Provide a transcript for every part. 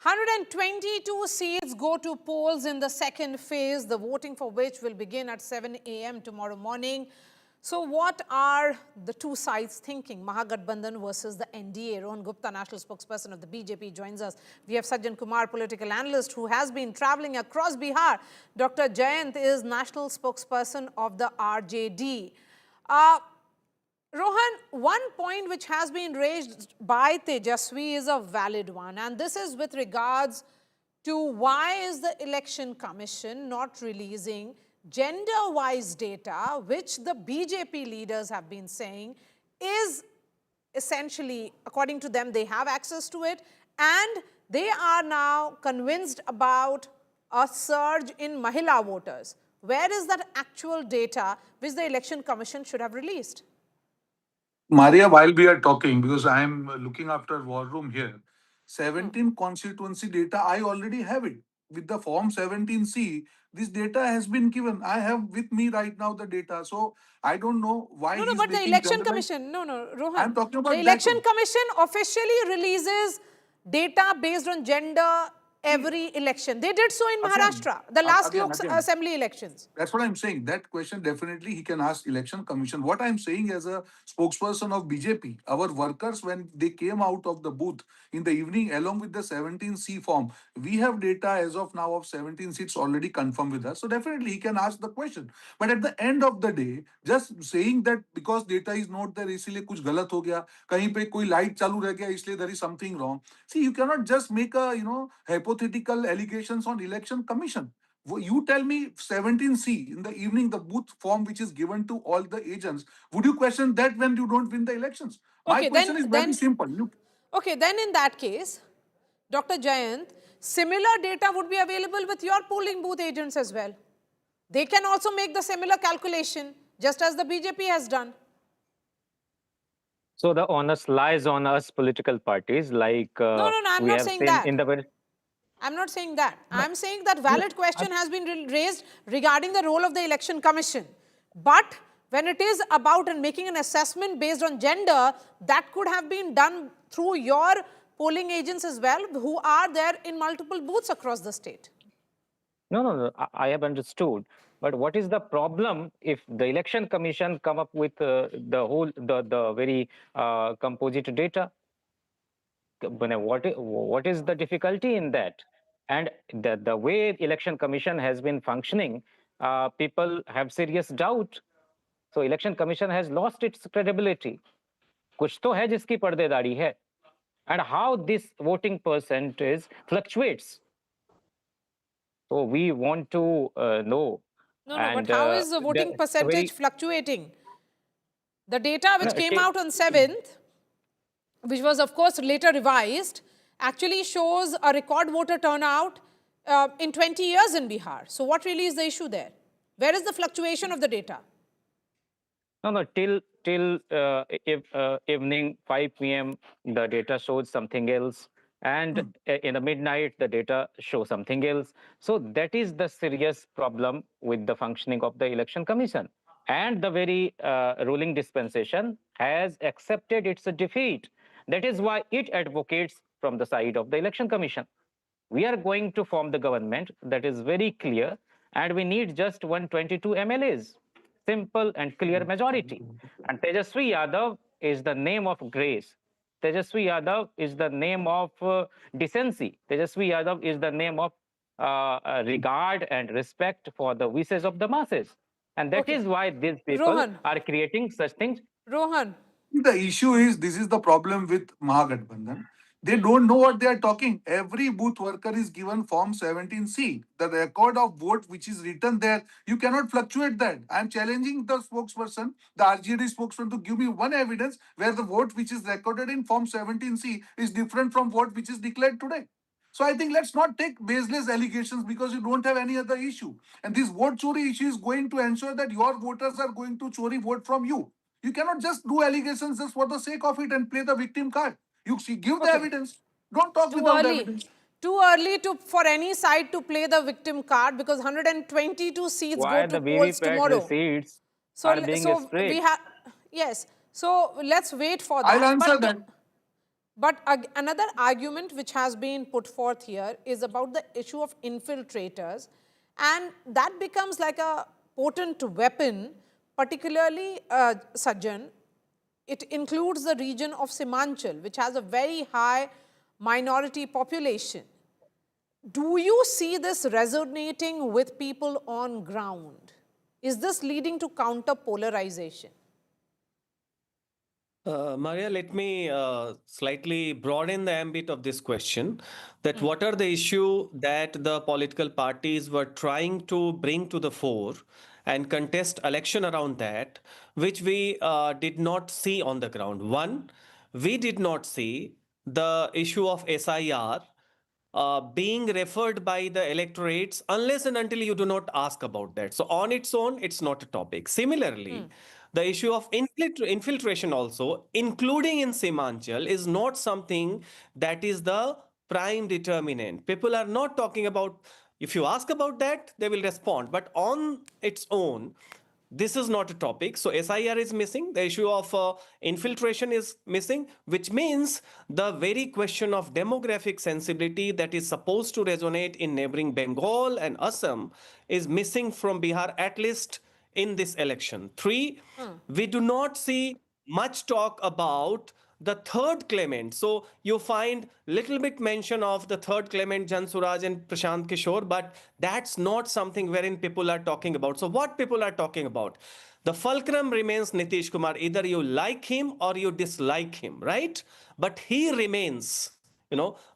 122 seats go to polls in the second phase, the voting for which will begin at 7 a.m. tomorrow morning. So what are the two sides thinking? Mahagathbandhan versus the NDA. Rohan Gupta, national spokesperson of the BJP, joins us. We have Sajjan Kumar, political analyst, who has been traveling across Bihar. Dr. Jayant is national spokesperson of the RJD. Rohan, one point which has been raised by Tejashwi is a valid one, and this is with regards to why is the Election Commission not releasing gender-wise data, which the BJP leaders have been saying is essentially, according to them, they have access to it, and they are now convinced about a surge in Mahila voters. Where is that actual data which the Election Commission should have released? Maria, while we are talking, because I am looking after War Room here, 17 constituency data, I already have it. With the Form 17C, this data has been given. I have with me right now the data. So I don't know why No, he's but the making Election generalized. Commission, no, Rohan. I'm talking about the Election Commission officially releases data based on gender every election. They did so in Maharashtra, the last Lok Assembly elections. That's what I'm saying. That question definitely he can ask Election Commission. What I'm saying as a spokesperson of BJP, our workers, when they came out of the booth in the evening along with the 17C form, we have data as of now of 17 seats already confirmed with us. So definitely he can ask the question. But at the end of the day, just saying that because data is not there, इसलिए कुछ गलत हो गया, कहीं पे कोई light चालू रह गया, इसलिए there is something wrong. See, you cannot just make a hypothetical allegations on Election Commission. You tell me 17C in the evening, the booth form which is given to all the agents. Would you question that when you don't win the elections? My question is very simple. Okay, then in that case, Dr. Jayant, similar data would be available with your polling booth agents as well. They can also make the similar calculation, just as the BJP has done. So the onus lies on us political parties, like no, I'm not saying that. I'm not saying that. I'm saying that valid question has been raised regarding the role of the Election Commission. But when it is about making an assessment based on gender, that could have been done through your polling agents as well, who are there in multiple booths across the state. No, I have understood. But what is the problem if the Election Commission come up with the very composite data? What is the difficulty in that? And the way Election Commission has been functioning, people have serious doubt. So Election Commission has lost its credibility. कुछ तो है जिसकी पर्देदारी है. And how this voting percentage fluctuates. So we want to know. No, but how is the voting percentage fluctuating? The data which came out on 7th, which was of course later revised, actually shows a record voter turnout in 20 years in Bihar. So what really is the issue there? Where is the fluctuation of the data? No, till evening 5 p.m. the data shows something else, and in the midnight the data shows something else. So that is the serious problem with the functioning of the Election Commission. And the very ruling dispensation has accepted its defeat. That is why it advocates from the side of the Election Commission. We are going to form the government, that is very clear, and we need just 122 MLAs. Simple and clear majority. And Tejashwi Yadav is the name of grace. Tejashwi Yadav is the name of decency. Tejashwi Yadav is the name of regard and respect for the wishes of the masses. And that is why these people are creating such things. Rohan. The issue is, this is the problem with Mahagathbandhan. They don't know what they are talking. Every booth worker is given Form 17C. The record of vote which is written there, you cannot fluctuate that. I am challenging the spokesperson, the RJD spokesperson, to give me one evidence where the vote which is recorded in Form 17C is different from vote which is declared today. So I think let's not take baseless allegations because you don't have any other issue. And this vote chori issue is going to ensure that your voters are going to chori vote from you. You cannot just do allegations just for the sake of it and play the victim card. You give the evidence. Don't talk without evidence. Too early for any side to play the victim card because 122 seats go to polls tomorrow. Seats are being yes. So let's wait for that. I'll answer that. But another argument which has been put forth here is about the issue of infiltrators, and that becomes like a potent weapon, particularly, Sajjan. It includes the region of Seemanchal, which has a very high minority population. Do you see this resonating with people on ground? Is this leading to counter polarization? Maria, let me slightly broaden the ambit of this question. That what are the issue that the political parties were trying to bring to the fore and contest election around that, which we did not see on the ground. One, we did not see the issue of SIR being referred by the electorates unless and until you do not ask about that. So on its own, it's not a topic. Similarly, the issue of infiltration also, including in Seemanchal, is not something that is the prime determinant. People are not talking about, if you ask about that, they will respond. But on its own, this is not a topic. So SIR is missing. The issue of infiltration is missing, which means the very question of demographic sensibility that is supposed to resonate in neighboring Bengal and Assam is missing from Bihar, at least in this election. Three, we do not see much talk about the third claimant. So you find little bit mention of the third claimant, Jan Suraj and Prashant Kishore, but that's not something wherein people are talking about. So what people are talking about? The fulcrum remains Nitish Kumar. Either you like him or you dislike him, right? But he remains,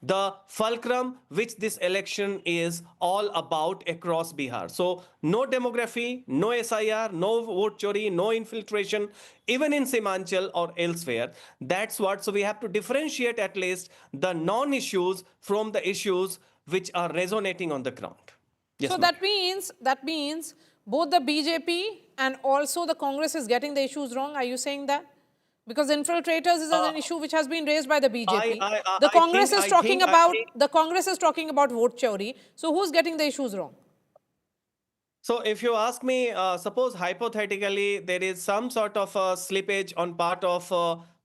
the fulcrum which this election is all about across Bihar. So no demography, no SIR, no vote chori, no infiltration, even in Seemanchal or elsewhere. That's what, so we have to differentiate at least the non-issues from the issues which are resonating on the ground. Yes, So that means both the BJP and also the Congress is getting the issues wrong. Are you saying that? Because infiltrators is an issue which has been raised by the BJP. The Congress is talking about vote chori. So who's getting the issues wrong? So if you ask me, suppose hypothetically there is some sort of a slippage on part of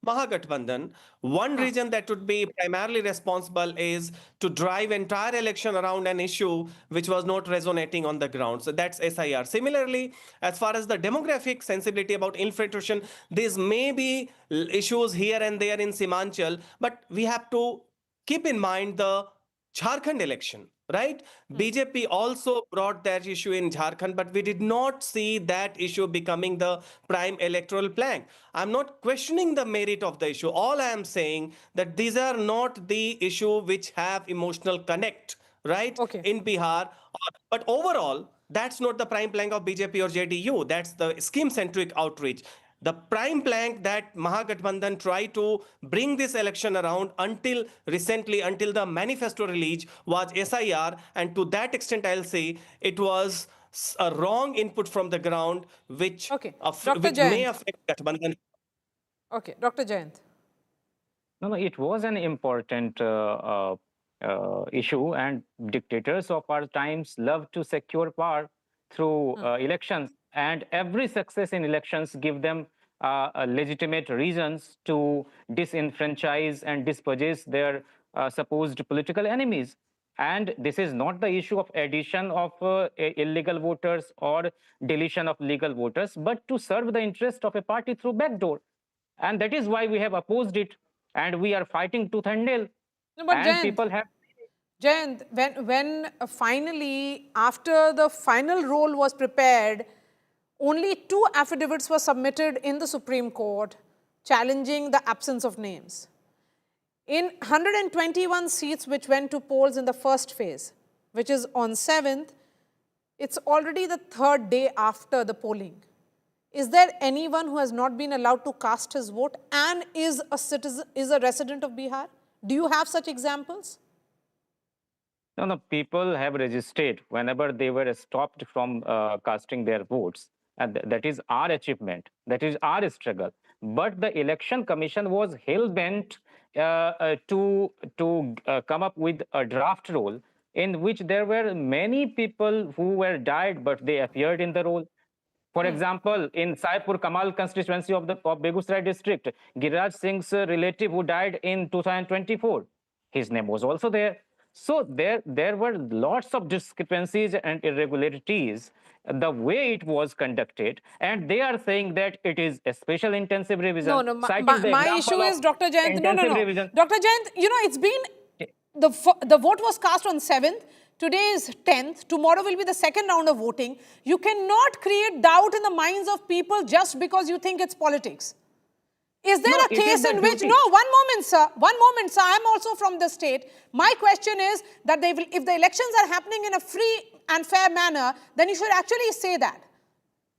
Mahagathbandhan, one reason that would be primarily responsible is to drive entire election around an issue which was not resonating on the ground. So that's SIR. Similarly, as far as the demographic sensibility about infiltration, these may be issues here and there in Seemanchal, but we have to keep in mind the Jharkhand election, right? BJP also brought that issue in Jharkhand, but we did not see that issue becoming the prime electoral plank. I'm not questioning the merit of the issue. All I am saying that these are not the issue which have emotional connect, right? Okay. In Bihar. But overall, that's not the prime plank of BJP or JDU. That's the scheme-centric outreach. The prime plank that Mahagathbandhan tried to bring this election around until recently, until the manifesto release, was SIR. And to that extent, I'll say it was a wrong input from the ground, which, Okay. Dr. which may Jayant. affect Gathbandhan. Okay. Dr. Jayant. No, it was an important issue, and dictators of our times love to secure power through elections, and every success in elections give them legitimate reasons to disenfranchise and dispossess their supposed political enemies. And this is not the issue of addition of illegal voters or deletion of legal voters, but to serve the interest of a party through backdoor. And that is why we have opposed it, and we are fighting tooth and nail. No, but And people have Jayant, when finally, after the final roll was prepared, only 2 affidavits were submitted in the Supreme Court challenging the absence of names. In 121 seats which went to polls in the first phase, which is on 7th, it's already the 3rd day after the polling. Is there anyone who has not been allowed to cast his vote and is a resident of Bihar? Do you have such examples? no, people have resisted whenever they were stopped from casting their votes. And that is our achievement. That is our struggle. But the election commission was hell bent to come up with a draft roll in which there were many people who were died, but they appeared in the roll. For example, in Saipur Kamal constituency of Begusrai district, Giriraj Singh's relative who died in 2024, his name was also there. So there were lots of discrepancies and irregularities the way it was conducted, and they are saying that it is a special intensive revision, No, citing the my example issue of is, Dr. Jayant, intensive revision. Dr. Jayant, it's been, the vote was cast on 7th, today is 10th, tomorrow will be the second round of voting. You cannot create doubt in the minds of people just because you think it's politics. Is there No, a case in which, duty. no, one moment, sir, I'm also from the state. My question is that if the elections are happening in a free and fair manner, then you should actually say that.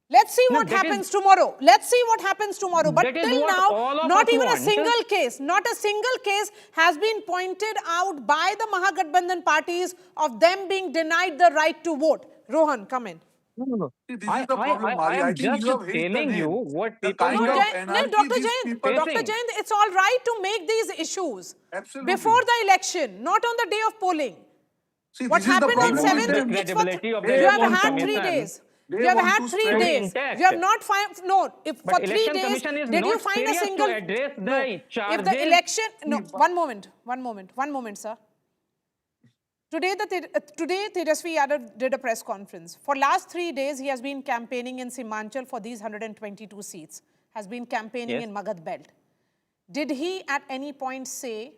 Let's see what happens tomorrow. Let's see what happens tomorrow. But That is till what now, all of not us even a want. single case, not a single case has been pointed out by the Mahagathbandhan parties of them being denied the right to vote. Rohan, come in. No. See, this is the problem, I Maria. I am think just you have hit the telling you nail. what The people kind No, of want. anarchy these people Dr. facing. Jayant, it's all right to make these issues Absolutely. before the election, not on the day of polling. See, What this is the happened on problem with 7th? The them. It's for credibility of the They you have want election had to- 3 commission days. they You have want had to 3 spread- days. intact. You have not found, no, if But for 3 election days, commission is did you not find a serious to single, address the no, if the charges. election, no, one moment, sir. Today, Tejashwi Yadav did a press conference. For last 3 days, he has been campaigning in Seemanchal for these 122 seats, has been campaigning Yes. in Magadh Belt. Did he at any point say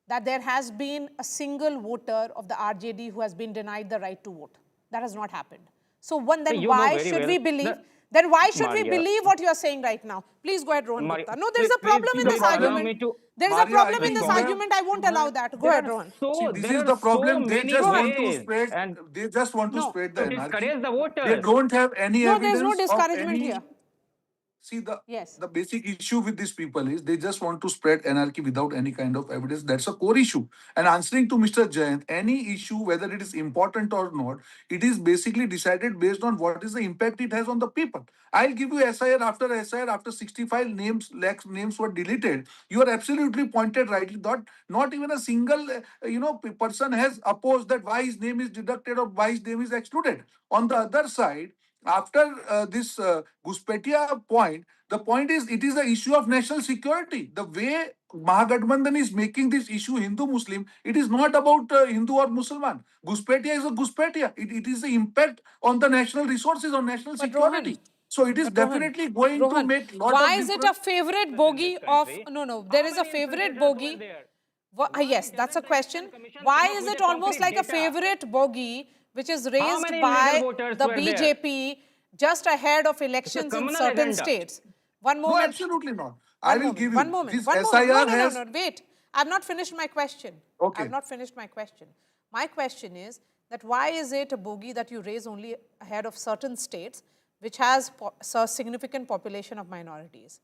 that there has been a single voter of the RJD who has been denied the right to vote? That has not happened. So then You know why very should well we believe? that- Then why should we Maria. believe what you are saying right now? Please go ahead, Rohan Maria, Gupta. No, there is a please- problem in please this allow argument. me to- There is a Maria, I problem in think this you have- argument. I won't allow that. Go There ahead, are Rohan. See, so this there is are the problem. so They many just want to ways, spread. and They just want to No. spread to the anarchy. discourage the voters. They don't have any No, there is no evidence of discouragement any. here. See, Yes. the basic issue with these people is they just want to spread anarchy without any kind of evidence. That's a core issue. And answering to Mr. Jayant, any issue, whether it is important or not, it is basically decided based on what is the impact it has on the people. I'll give you SIR after 65 lakhs names were deleted. You are absolutely pointed rightly. Not even a single person has opposed that why his name is deducted or why his name is excluded. On the other side, after this Guspetia point, the point is it is the issue of national security. The way Mahagathbandhan is making this issue Hindu-Muslim, it is not about Hindu or Muslim. Guspetia is a Guspetia. It is the impact on the national resources, on national But security. Rohan, So it is definitely going to make lot why of is it difference. a favorite bogey of, country. no, there is a many favorite infiltrators bogey. were there? Yes, that's a doesn't the question. Election Commission Why come up is with it a almost concrete like a data? favorite bogey which is raised many by illegal voters the were there? BJP just ahead of elections in communal certain agenda. states? One No, moment. absolutely not. I will give you. One moment. This One moment. SIR No, has. wait. I've not finished my question. Okay. I've not finished my question. My question is that why is it a bogey that you raise only ahead of certain states which has a significant population of minorities?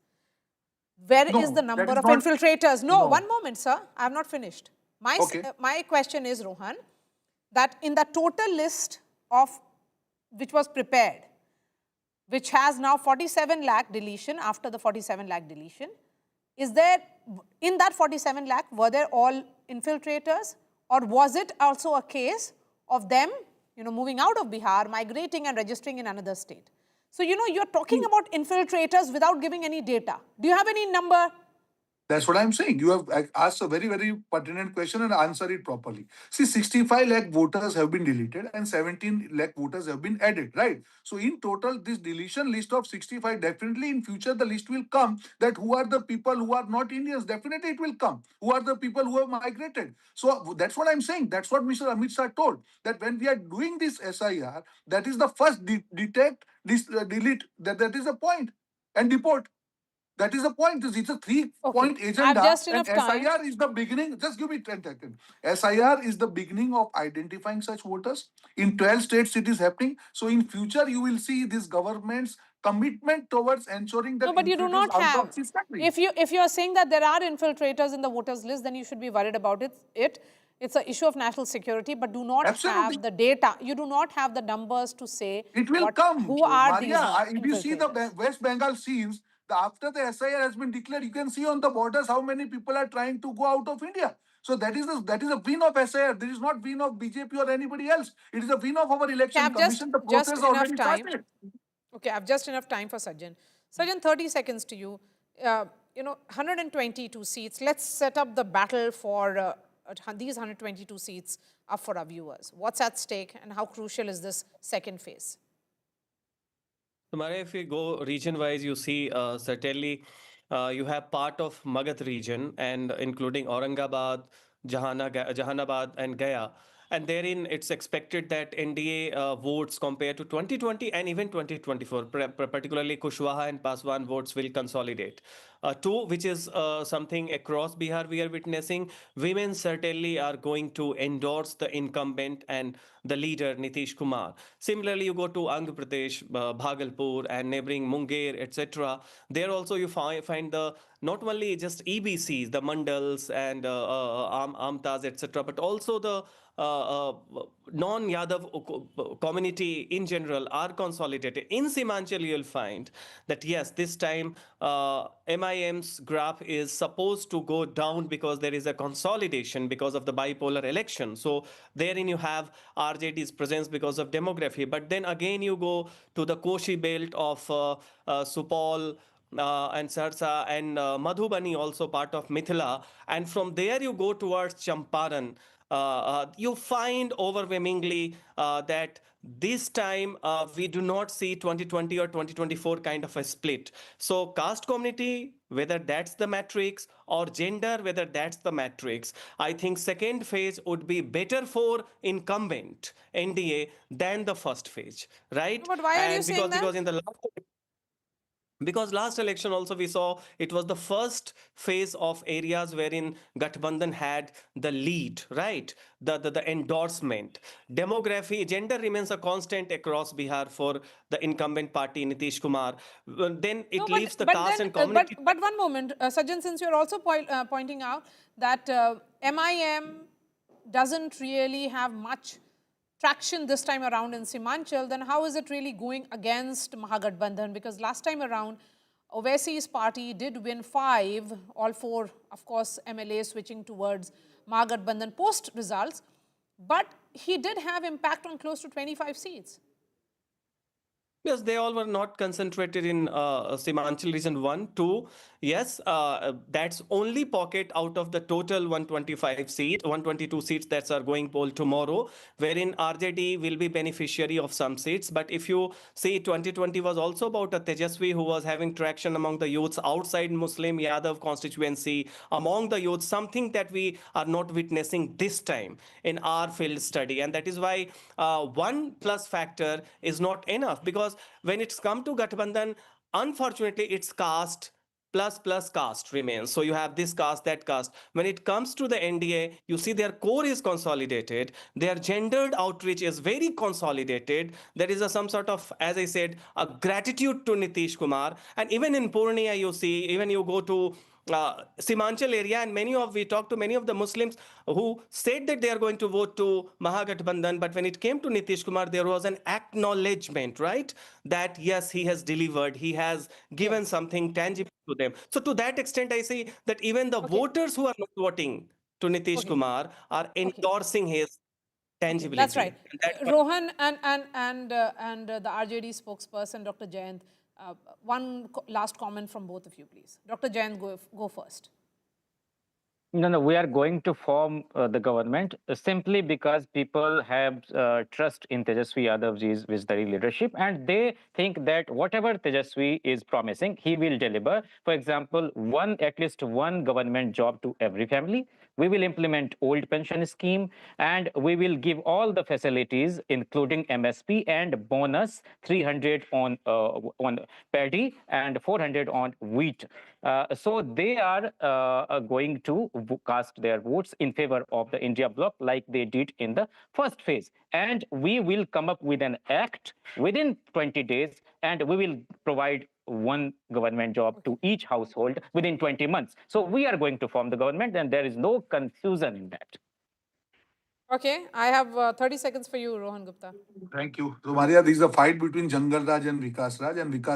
Where is No, the that number is of not- infiltrators? No, No. one moment, sir. I have not finished. Okay. My question is, Rohan, that in the total list of which was prepared, which has now 47 lakh deletion after the 47 lakh deletion, is there, in that 47 lakh, were there all infiltrators, or was it also a case of them, moving out of Bihar, migrating and registering in another state? So, you're talking about infiltrators without giving any data. Do you have any number? That's what I'm saying. You have asked a very, very pertinent question and answered it properly. See, 65 lakh voters have been deleted and 17 lakh voters have been added, right? So in total, this deletion list of 65, definitely in future, the list will come that who are the people who are not Indians. Definitely it will come. Who are the people who have migrated? So that's what I'm saying. That's what Mr. Amit Shah told, that when we are doing this SIR, that is the first detect, delete, that is the point, and deport. That is the point. It's a three-point Okay. I agenda. have just And enough time. SIR is the beginning. Just give me 10 seconds. SIR is the beginning of identifying such voters. In 12 states, it is happening. So in future, you will see this government's commitment towards ensuring that No, but you do infiltrators not out have. of this country. If you are saying that there are infiltrators in the voters list, then you should be worried about it. It's an issue of national security, but do not Absolutely. have the data. You do not have the numbers to say It will come. who are Maria, these if you see the infiltrators. West Bengal scenes, after the SIR has been declared, you can see on the borders how many people are trying to go out of India. So that is a win of SIR. This is not win of BJP or anybody else. It is a win of our election have commission. The just process enough already time. started. Okay, I've just enough time for Sajjan. Sajjan, 30 seconds to you. 122 seats. Let's set up the battle for these 122 seats up for our viewers. What's at stake and how crucial is this second phase? So, Maria, if we go region-wise, you see certainly you have part of Magadh region and including Aurangabad, Jahanabad and Gaya. And therein, it's expected that NDA votes compared to 2020 and even 2024, particularly Kushwaha and Paswan votes will consolidate. Two, which is something across Bihar we are witnessing, women certainly are going to endorse the incumbent and the leader Nitish Kumar. Similarly, you go to Andhra Pradesh, Bhagalpur, and neighboring Munger, etc. There also you find the not only just EBCs, the mandals and amtas, etc., but also the non-Yadav community in general are consolidated. In Seemanchal, you'll find that yes, this time MIM's graph is supposed to go down because there is a consolidation because of the bipolar election. So therein you have RJD's presence because of demography. But then again, you go to the Koshi belt of Supal, and Sarsa and Madhubani, also part of Mithila. And from there you go towards Champaran. You find overwhelmingly that this time we do not see 2020 or 2024 kind of a split. So caste community, whether that's the matrix, or gender, whether that's the matrix, I think second phase would be better for incumbent NDA than the first phase, right? But why are you And saying that? because in the last, because last election also we saw it was the first phase of areas wherein Gathbandhan had the lead, right? The endorsement. Demography, gender remains a constant across Bihar for the incumbent party, Nitish Kumar. Then No, it but leaves the but caste then and community. but one moment, Sajjan, since you're also pointing out that MIM doesn't really have much traction this time around in Seemanchal, then how is it really going against Mahagathbandhan? Because last time around, Owaisi's party did win 5, all 4, of course, MLAs switching towards Mahagathbandhan post results, but he did have impact on close to 25 seats. Yes, they all were not concentrated in Seemanchal region 1, 2. Yes, that's only pocket out of the total 122 seats that are going poll tomorrow, wherein RJD will be beneficiary of some seats. But if you see, 2020 was also about a Tejashwi who was having traction among the youths outside Muslim Yadav constituency, among the youths, something that we are not witnessing this time in our field study. And that is why one plus factor is not enough, because when it's come to Gathbandhan, unfortunately, it's caste plus caste remains. So you have this caste, that caste. When it comes to the NDA, you see their core is consolidated. Their gendered outreach is very consolidated. There is some sort of, as I said, a gratitude to Nitish Kumar. And even in Purnia, you see, even you go to Seemanchal area, and we talked to many of the Muslims who said that they are going to vote to Mahagathbandhan, but when it came to Nitish Kumar, there was an acknowledgement, right? That yes, he has delivered, he has given Yes. something tangible to them. So to that extent, I see that even the Okay. voters who are not voting to Nitish Okay. Kumar are Okay. endorsing his Okay, that's tangibility. right. And that's what. Rohan and the RJD spokesperson, Dr. Jayant, one last comment from both of you, please. Dr. Jayant, go first. No, no, we are going to form the government simply because people have trust in Tejashwi Yadavji's visionary leadership, and they think that whatever Tejashwi is promising, he will deliver. For example, at least one government job to every family. We will implement old pension scheme, and we will give all the facilities, including MSP and bonus 300 on paddy and 400 on wheat. So they are going to cast their votes in favor of the India bloc like they did in the first phase. And we will come up with an act within 20 days, and we will provide one government job to each household within 20 months. So we are going to form the government, and there is no confusion in that. Okay, I have 30 seconds for you, Rohan Gupta. Thank you. So, Maria, this is a fight between Jangal Raj and Vikas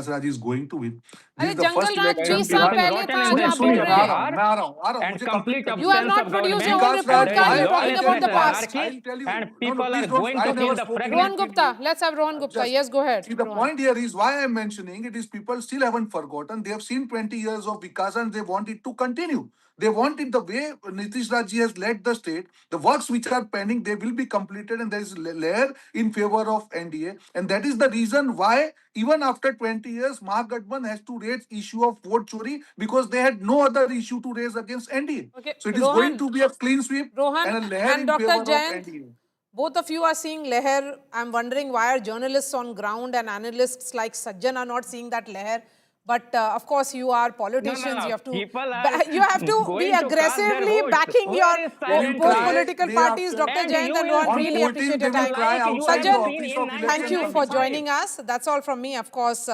Raj is going to win. This अरे is the first jungle Raj There is election 20 साल Bihar. something पहले rotten था in जो the सुनिए आप state बोल सुनिए of रहे मैं आ हैं. रहा हूँ Bihar मैं आ रहा हूँ आ रहा हूँ and मुझे कंप्लीट complete करने You have absence not of produced your government. own Vikas report Raj There is card. why You're law talking about the lessness, past. I'll anarchy, tell you and no people please are don't going I to never kill the spoke Rohan pregnant. anything. Gupta. Let's have Rohan Gupta. Just Yes, go ahead, see the Rohan. point here is why I'm mentioning it is people still haven't forgotten. They have seen 20 years of Vikas and they want it to continue. They want it the way Nitish Raj ji has led the state. The works which are pending, they will be completed, and there is layer in favor of NDA. And that is the reason why, even after 20 years, Mahagathbandhan has to raise issue of vote chori because they had no other issue to raise against NDA. Okay, So it is going Rohan. to be a clean sweep Rohan and a layer and in Dr. favor of Jayant, NDA. both of you are seeing leher. I'm wondering why are journalists on ground and analysts like Sajjan are not seeing that leher. But of course, you are No, no, politicians. no. You have to People are you have to be going to cast their aggressively votes. backing your Where is They will silent both cry votes? political day parties. after. Dr. And you Jayant and will Rohan, On really see, appreciate 14th, your they will time. cry like you outside have the Sajjan, seen office in of thank election you for commission. 1995. joining us. That's all from me. Of course,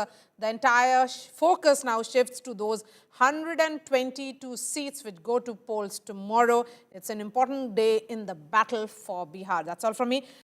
the entire focus now shifts to those 122 seats which go to polls tomorrow. It's an important day in the battle for Bihar. That's all from me.